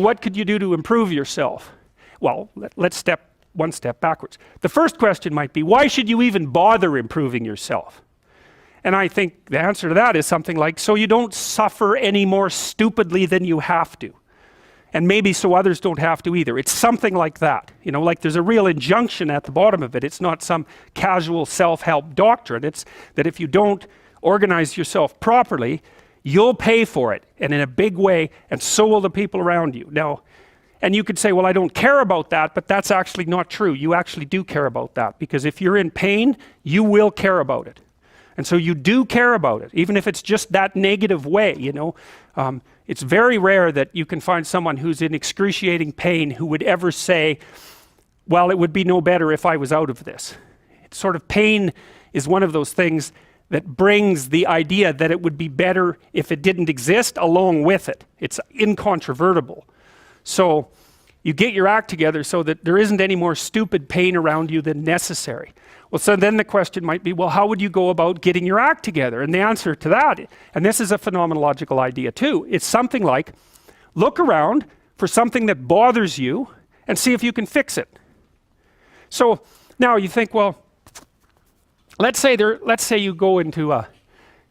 what could you do to improve yourself? Well, let's step one step backwards. The first question might be, why should you even bother improving yourself? And I think the answer to that is something like, so you don't suffer any more stupidly than you have to. And maybe so others don't have to either. It's something like that. You know, like there's a real injunction at the bottom of it. It's not some casual self-help doctrine. It's that if you don't organize yourself properly, you'll pay for it, and in a big way, and so will the people around you. Now, and you could say, well, I don't care about that, but that's actually not true. You actually do care about that, because if you're in pain, you will care about it. And so you do care about it, even if it's just that negative way, you know. It's very rare that you can find someone who's in excruciating pain who would ever say, well, it would be no better if I was out of this. It's sort of pain is one of those things that brings the idea that it would be better if it didn't exist along with it. It's incontrovertible. So you get your act together so that there isn't any more stupid pain around you than necessary. Well, so then the question might be, well, how would you go about getting your act together? And the answer to that, and this is a phenomenological idea too, it's something like, look around for something that bothers you and see if you can fix it. So now you think, well, let's say you go into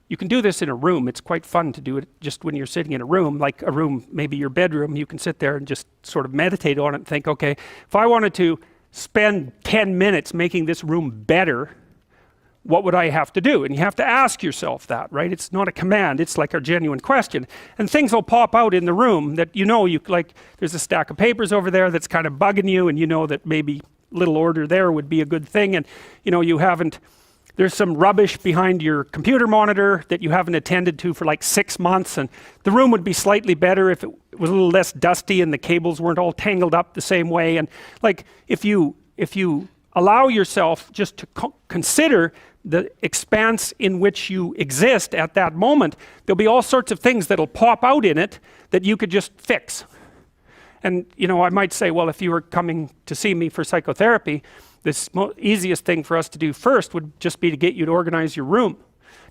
you can do this in a room. It's quite fun to do it just when you're sitting in a room, like a room, maybe your bedroom. You can sit there and just sort of meditate on it and think, okay, if I wanted to spend 10 minutes making this room better, what would I have to do? And you have to ask yourself that, right? It's not a command, it's like a genuine question. And things will pop out in the room that you know, like there's a stack of papers over there that's kind of bugging you, and you know that maybe little order there would be a good thing, and you know there's some rubbish behind your computer monitor that you haven't attended to for like 6 months, and the room would be slightly better if it was a little less dusty and the cables weren't all tangled up the same way. And like if you allow yourself just to consider the expanse in which you exist at that moment, there'll be all sorts of things that'll pop out in it that you could just fix. And you know, I might say, well, if you were coming to see me for psychotherapy, the easiest thing for us to do first would just be to get you to organize your room.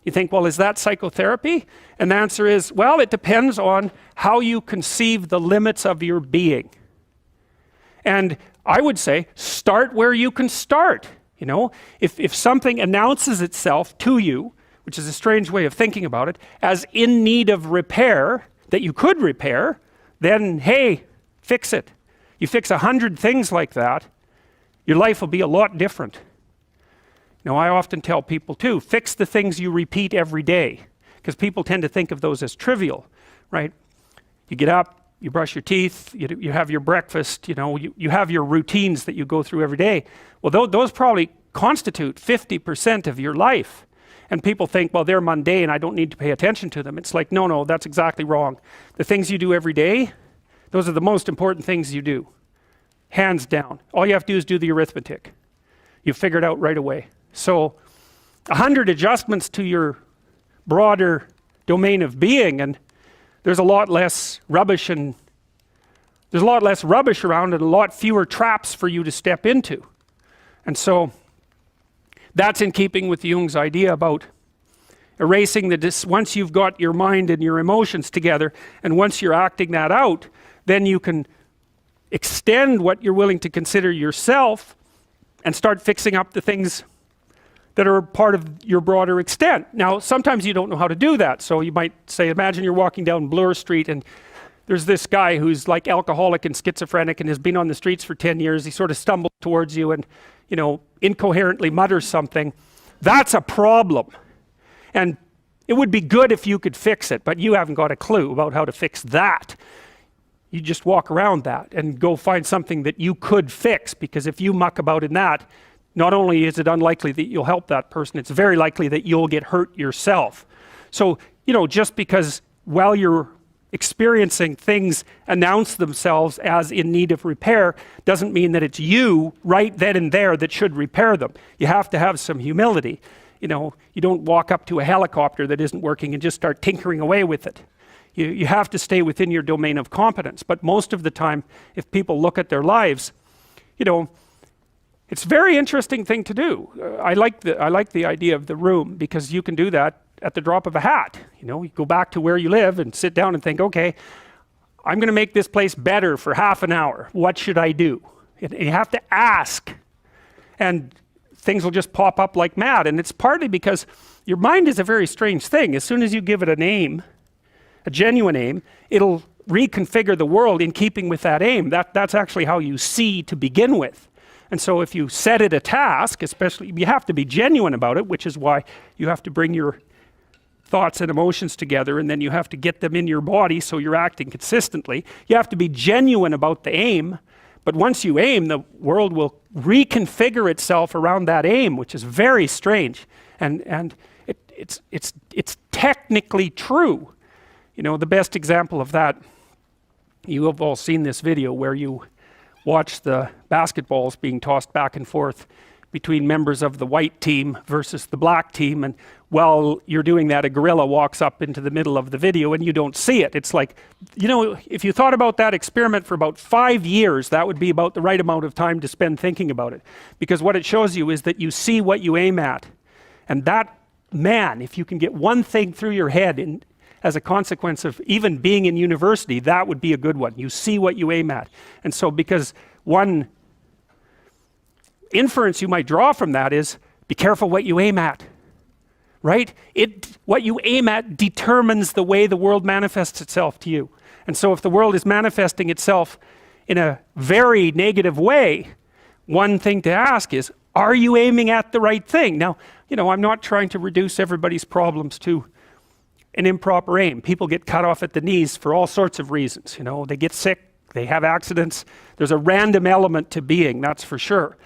You think, well, is that psychotherapy? And the answer is, well, it depends on how you conceive the limits of your being. And I would say, start where you can start. You know, if something announces itself to you, which is a strange way of thinking about it, as in need of repair, that you could repair, then hey, fix it. You fix 100 things like that, your life will be a lot different. Now, I often tell people too, fix the things you repeat every day, because people tend to think of those as trivial, right? You get up, you brush your teeth, you have your breakfast, you know, you have your routines that you go through every day. Well, those probably constitute 50% of your life. And people think, well, they're mundane, I don't need to pay attention to them. It's like, no, that's exactly wrong. The things you do every day, those are the most important things you do. Hands down. All you have to do is do the arithmetic. You figure it out right away. So 100 adjustments to your broader domain of being, and there's a lot less rubbish around and a lot fewer traps for you to step into. And so that's in keeping with Jung's idea about erasing once you've got your mind and your emotions together, and once you're acting that out, then you can extend what you're willing to consider yourself and start fixing up the things that are part of your broader extent. Now, sometimes you don't know how to do that. So you might say, imagine you're walking down Bloor Street and there's this guy who's like alcoholic and schizophrenic and has been on the streets for 10 years. He sort of stumbles towards you and, you know, incoherently mutters something. That's a problem. And it would be good if you could fix it, but you haven't got a clue about how to fix that. You just walk around that and go find something that you could fix, because if you muck about in that, not only is it unlikely that you'll help that person, it's very likely that you'll get hurt yourself. So, you know, just because while you're experiencing things announce themselves as in need of repair doesn't mean that it's you right then and there that should repair them. You have to have some humility. You know, you don't walk up to a helicopter that isn't working and just start tinkering away with it. You have to stay within your domain of competence. But most of the time, if people look at their lives, you know, it's a very interesting thing to do. I like the idea of the room, because you can do that at the drop of a hat. You know, you go back to where you live and sit down and think, okay, I'm going to make this place better for half an hour. What should I do? You have to ask. And things will just pop up like mad. And it's partly because your mind is a very strange thing. As soon as you give it an aim, a genuine aim, it'll reconfigure the world in keeping with that aim. That's actually how you see to begin with. And so if you set it a task, especially, you have to be genuine about it, which is why you have to bring your thoughts and emotions together, and then you have to get them in your body so you're acting consistently. You have to be genuine about the aim, but once you aim, the world will reconfigure itself around that aim, which is very strange. And it's technically true. You know, the best example of that, you have all seen this video where you watch the basketballs being tossed back and forth between members of the white team versus the black team, and while you're doing that, a gorilla walks up into the middle of the video and you don't see it. It's like, you know, if you thought about that experiment for about 5 years, that would be about the right amount of time to spend thinking about it. Because what it shows you is that you see what you aim at. And that, man, if you can get one thing through your head as a consequence of even being in university, that would be a good one. You see what you aim at. And so because one inference you might draw from that is, be careful what you aim at, right? What you aim at determines the way the world manifests itself to you. And so if the world is manifesting itself in a very negative way, one thing to ask is, are you aiming at the right thing? Now, you know, I'm not trying to reduce everybody's problems to an improper aim. People get cut off at the knees for all sorts of reasons. You know, they get sick, they have accidents. There's a random element to being, that's for sure.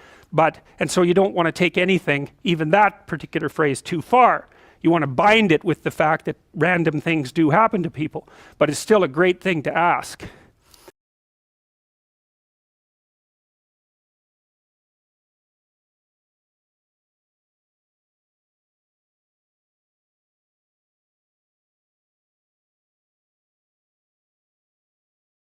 And so you don't want to take anything, even that particular phrase, too far. You want to bind it with the fact that random things do happen to people. But it's still a great thing to ask.